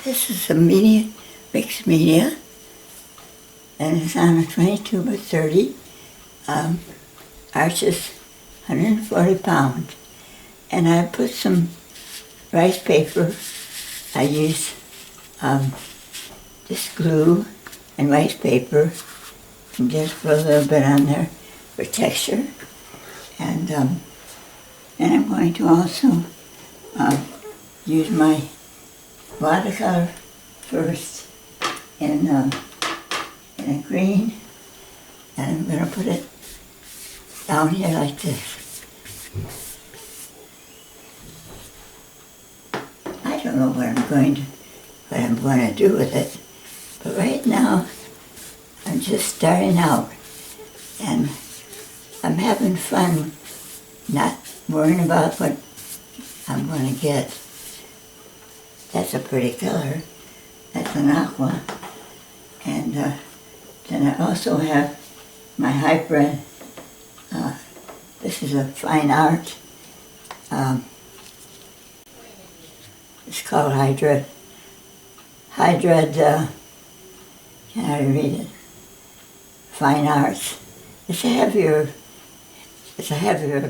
This is a media, mixed media, and it's on a 22 by 30. Arch is 140 pounds. And I put some rice paper. I use just glue and rice paper and just put a little bit on there for texture. And then I'm going to also use my watercolor first in a green, and I'm going to put it down here like this. I don't know what I'm going to do with it, but right now I'm just starting out, and I'm having fun, not worrying about what I'm going to get. That's a pretty color. That's an aqua. And then I also have my hybrid. This is a fine art. It's called Hydred. Can I read it? Fine arts. It's a heavier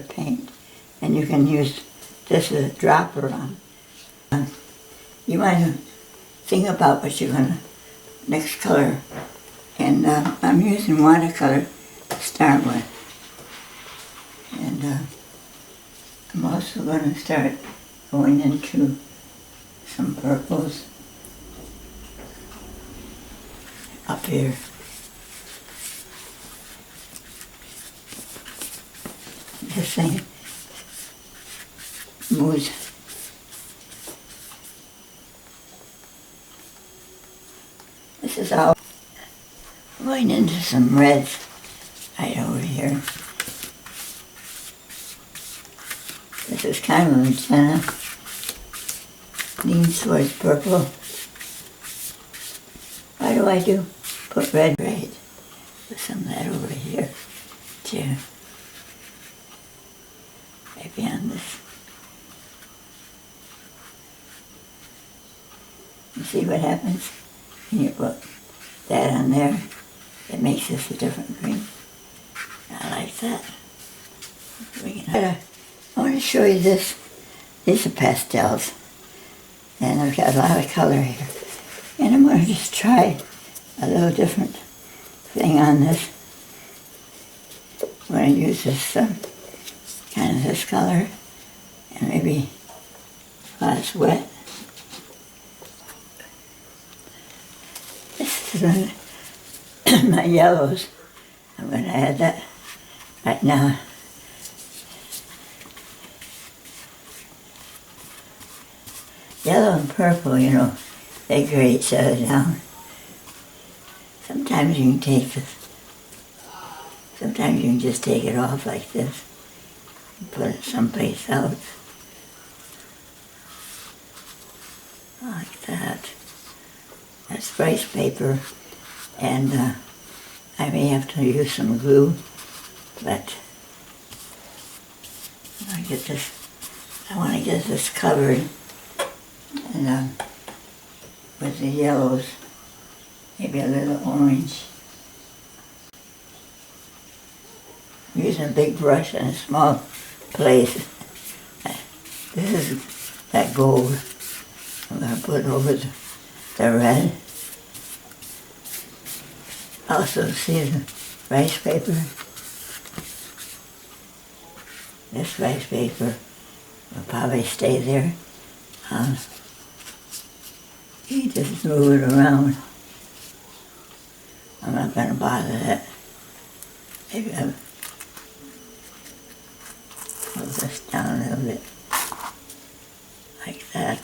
paint, and you can use this as a dropper on. You want to think about what you're going to next color, and I'm using watercolor to start with, and I'm also going to start going into some purples up here. This thing moves. This is all going into some reds right over here. This is kind of magenta, leans towards purple. Why do I put red? Put some of that over here too. Maybe on this. You see what happens? When you put that on there, it makes this a different green. I like that. I want to show you this. These are pastels, and I've got a lot of color here. And I'm going to just try a little different thing on this. I'm going to use this kind of this color, and maybe while it's wet. This is my yellows. I'm going to add that right now. Yellow and purple, you know, they grade each other down. Sometimes you can take this. Sometimes you can just take it off like this and put it someplace else. Like that. That's rice paper, and I may have to use some glue, but I want to get this covered, and with the yellows, maybe a little orange. I'm using a big brush in a small place. This is that gold. I'm going to put over the red. Also see the rice paper. This rice paper will probably stay there. You just move it around. I'm not going to bother that. Maybe I'll pull this down a little bit. Like that.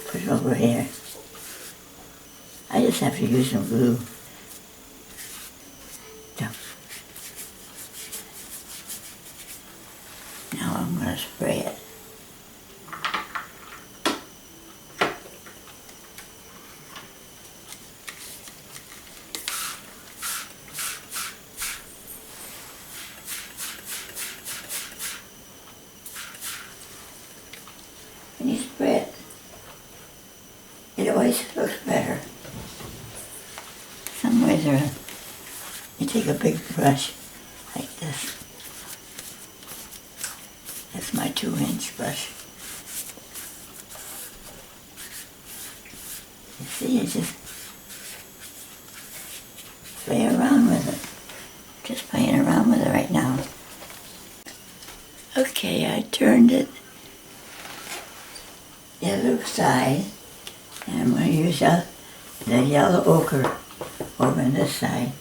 Put it over here. I just have to use some glue. So, now I'm going to spray it. when you spray it, it always looks better. Some ways are, you take a big brush like this. That's my 2-inch brush. You see, you just play around with it. Just playing around with it right now. Okay, I turned it the other side, and I'm going to use the yellow ochre over on this side.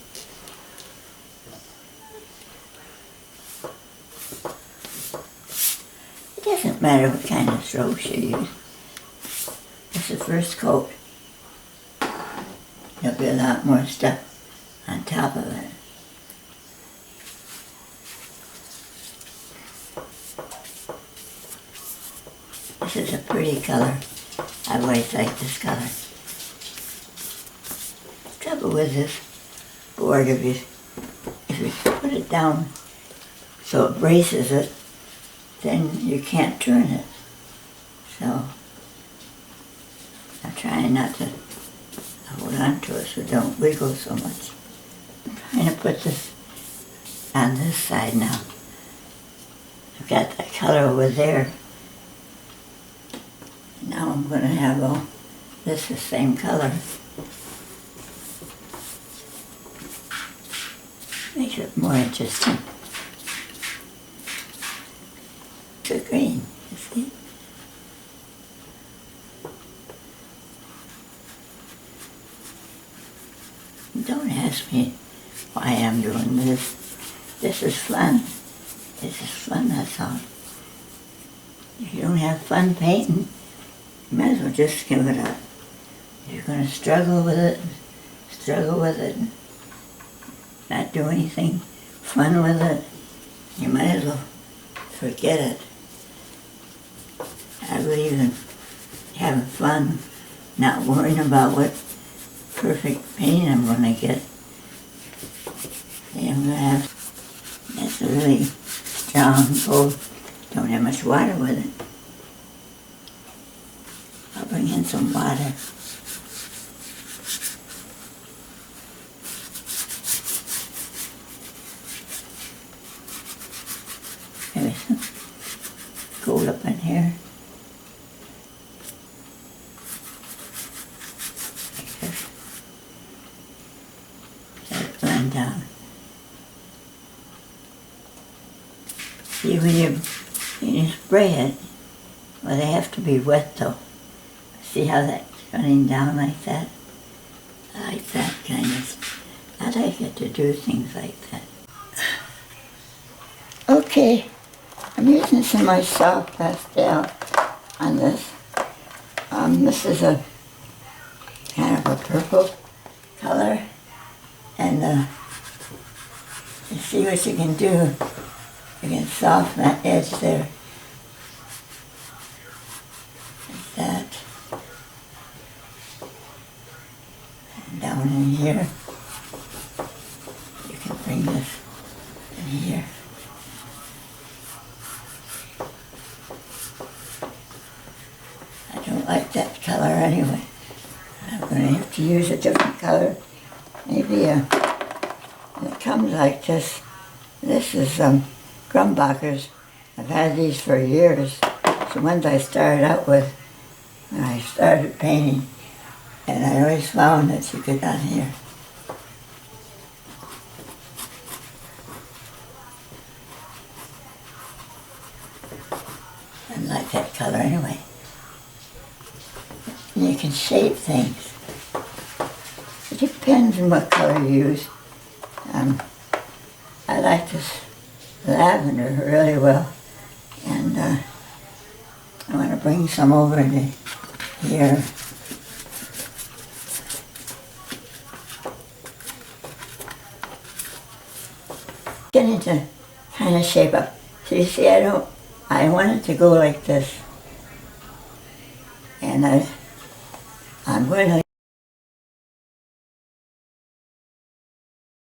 It doesn't matter what kind of strokes you use. It's the first coat. There'll be a lot more stuff on top of it. This is a pretty color. I've always liked this color. The trouble with this board, if you put it down so it braces it, then you can't turn it. So I'm trying not to hold on to it so it don't wiggle so much. I'm trying to put this on this side now. I've got that color over there. Now I'm going to have all this the same color. Makes it more interesting. The green, you see? Don't ask me why I'm doing this. This is fun. This is fun, that's all. If you don't have fun painting, you might as well just give it up. If you're going to struggle with it, not do anything fun with it, you might as well forget it. I believe in having fun, not worrying about what perfect paint I'm going to get. See, I'm going to have, that's a really strong coat. Don't have much water with it. I'll bring in some water. Maybe some gold up in here. Like this. Let it blend down. See, when you spray it, well, they have to be wet though. See how that's running down like that? I like that kind of, I like it to do things like that. Okay, I'm using some of my soft pastel on this. This is a kind of a purple color, and you see what you can do. You can soften that edge there. Like that. And down in here. You can bring this in here. I don't like that color anyway. I'm going to have to use a different color. Maybe it comes like this. This is Grumbacher's. I've had these for years. The ones I started out with when I started painting. And I always found that you could on here. I like that color anyway. And you can shape things. It depends on what color you use. I like this lavender really well, and I want to bring some over to here. Getting to kind of shape up. So you see, I want it to go like this, and I'm going to